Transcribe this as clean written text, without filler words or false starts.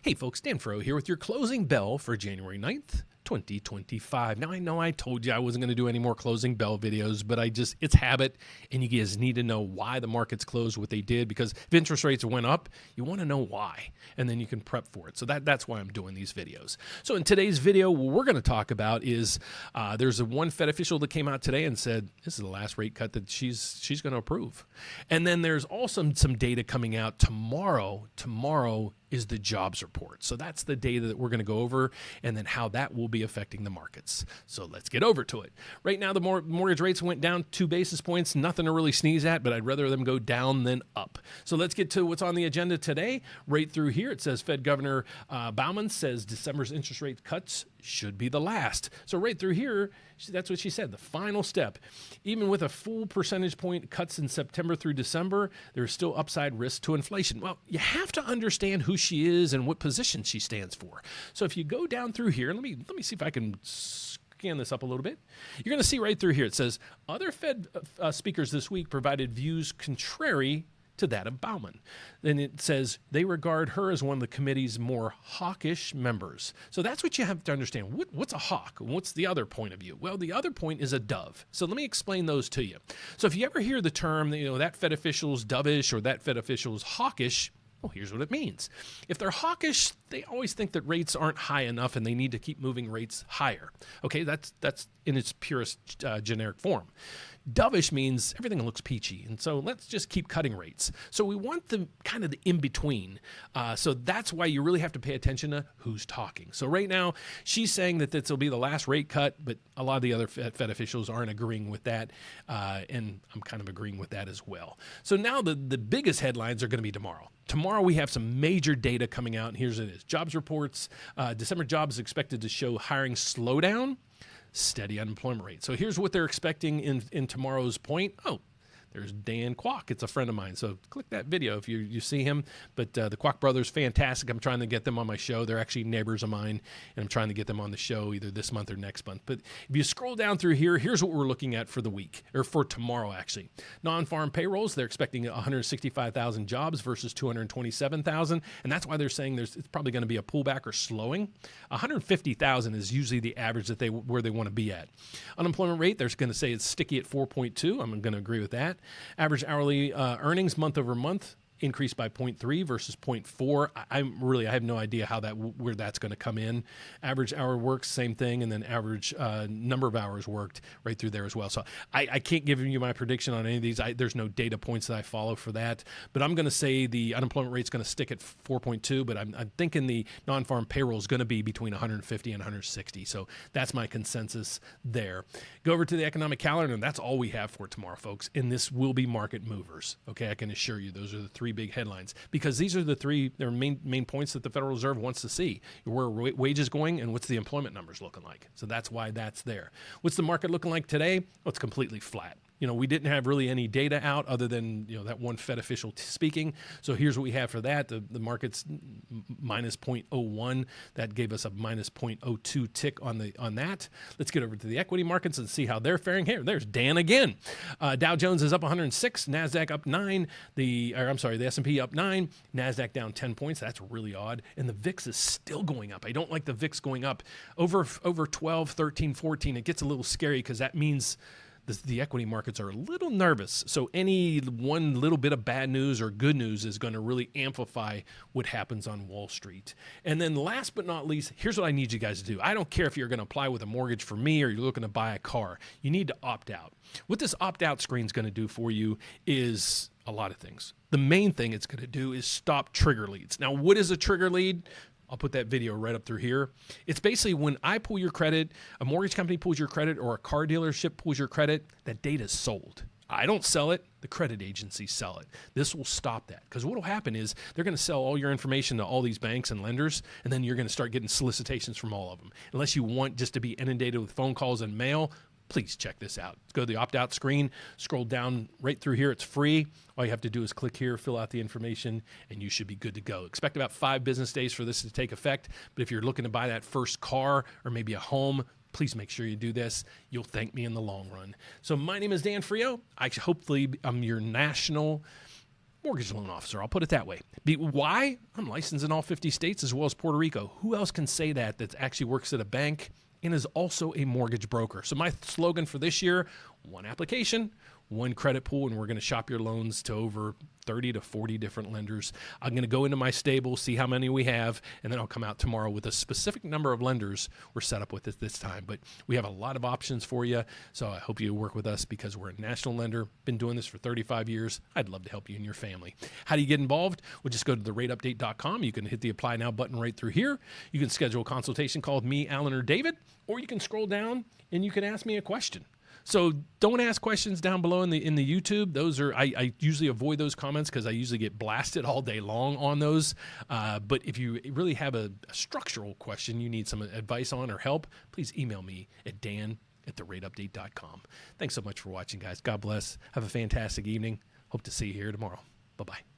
Hey folks, Dan Frio here with your closing bell for January 9th, 2025. Now I know I told you I wasn't going to do any more closing bell videos, but it's habit, and you guys need to know why the markets closed what they did, because if interest rates went up, you want to know why, and then you can prep for it. So that's why I'm doing these videos. So in today's video, what we're going to talk about is there's one Fed official that came out today and said this is the last rate cut that she's going to approve. And then there's also some data coming out tomorrow. Tomorrow is the jobs report. So that's the data that we're going to go over, and then how that will be affecting the markets. So let's get over to it. Right now, the mortgage rates went down 2 basis points. Nothing to really sneeze at, but I'd rather them go down than up. So let's get to what's on the agenda today. Right through here, it says Fed Governor Bauman says December's interest rate cuts should be the last. So right through here, that's what she said, the final step. Even with a full percentage point cuts in September through December, there's still upside risk to inflation. Well, you have to understand who she is and what position she stands for. So if you go down through here, let me see if I can scan this up a little bit. You're going to see right through here, it says, other Fed speakers this week provided views contrary to that of Bauman. Then it says they regard her as one of the committee's more hawkish members. So that's what you have to understand. What's a hawk? What's the other point of view? Well, the other point is a dove. So let me explain those to you. So if you ever hear the term, that Fed official's dovish or that Fed official's hawkish, well, here's what it means. If they're hawkish, they always think that rates aren't high enough and they need to keep moving rates higher. Okay, that's in its purest generic form. Dovish means everything looks peachy, and so let's just keep cutting rates. So we want the kind of the in-between. So that's why you really have to pay attention to who's talking. So right now, she's saying that this will be the last rate cut, but a lot of the other Fed officials aren't agreeing with that, and I'm kind of agreeing with that as well. So now the biggest headlines are going to be tomorrow. Tomorrow we have some major data coming out, and here's what it is. Jobs reports, December jobs expected to show hiring slowdown, steady unemployment rate. So here's what they're expecting in tomorrow's point. Oh, there's Dan Kwok. It's a friend of mine. So click that video if you see him. But the Kwok brothers, fantastic. I'm trying to get them on my show. They're actually neighbors of mine, and I'm trying to get them on the show either this month or next month. But if you scroll down through here, here's what we're looking at for the week, or for tomorrow, actually. Non-farm payrolls, they're expecting 165,000 jobs versus 227,000, and that's why they're saying it's probably going to be a pullback or slowing. 150,000 is usually the average where they want to be at. Unemployment rate, they're going to say it's sticky at 4.2. I'm going to agree with that. Average hourly earnings month over month increased by 0.3 versus 0.4. I have no idea where that's going to come in. Average hour worked, same thing, and then average number of hours worked right through there as well. So I can't give you my prediction on any of these. There's no data points that I follow for that, but I'm going to say the unemployment rate is going to stick at 4.2, but I'm thinking the non-farm payroll is going to be between 150 and 160. So that's my consensus there. Go over to the economic calendar, and that's all we have for tomorrow, folks, and this will be market movers. Okay, I can assure you those are the three big headlines, because these are their main points that the Federal Reserve wants to see. Where are wages going, and what's the employment numbers looking like? So that's why that's there. What's the market looking like today? Well, it's completely flat. We didn't have really any data out other than, that one Fed official speaking. So here's what we have for that. The market's minus 0.01. That gave us a minus 0.02 tick on that. Let's get over to the equity markets and see how they're faring. Here, there's Dan again. Dow Jones is up 106, NASDAQ up 9, the S&P up 9, NASDAQ down 10 points. That's really odd. And the VIX is still going up. I don't like the VIX going up over 12, 13, 14. It gets a little scary because that means the equity markets are a little nervous. So any one little bit of bad news or good news is going to really amplify what happens on Wall Street. And then last but not least, here's what I need you guys to do. I don't care if you're going to apply with a mortgage for me or you're looking to buy a car. You need to opt out. What this opt-out screen is going to do for you is a lot of things. The main thing it's going to do is stop trigger leads. Now, what is a trigger lead? I'll put that video right up through here. It's basically when I pull your credit, a mortgage company pulls your credit, or a car dealership pulls your credit, that data is sold. I don't sell it. The credit agencies sell it. This will stop that, because what will happen is they're going to sell all your information to all these banks and lenders, and then you're going to start getting solicitations from all of them. Unless you want just to be inundated with phone calls and mail, please check this out. Go to the opt-out screen, scroll down right through here. It's free. All you have to do is click here, fill out the information, and you should be good to go. Expect about 5 business days for this to take effect, but if you're looking to buy that first car or maybe a home, please make sure you do this. You'll thank me in the long run. So my name is Dan Frio. Hopefully I'm your national mortgage loan officer. I'll put it that way. Why? I'm licensed in all 50 states as well as Puerto Rico. Who else can say that actually works at a bank and is also a mortgage broker? So my slogan for this year, one application, one credit pool, and we're going to shop your loans to over 30 to 40 different lenders. I'm going to go into my stable, see how many we have, and then I'll come out tomorrow with a specific number of lenders we're set up with this time. But we have a lot of options for you, so I hope you work with us because we're a national lender. Been doing this for 35 years. I'd love to help you and your family. How do you get involved? Well, just go to therateupdate.com. You can hit the Apply Now button right through here. You can schedule a consultation call with me, Alan, or David, or you can scroll down and you can ask me a question. So don't ask questions down below in the YouTube. Those are I usually avoid those comments because I usually get blasted all day long on those. But if you really have a structural question you need some advice on or help, please email me at dan@therateupdate.com. Thanks so much for watching, guys. God bless. Have a fantastic evening. Hope to see you here tomorrow. Bye-bye.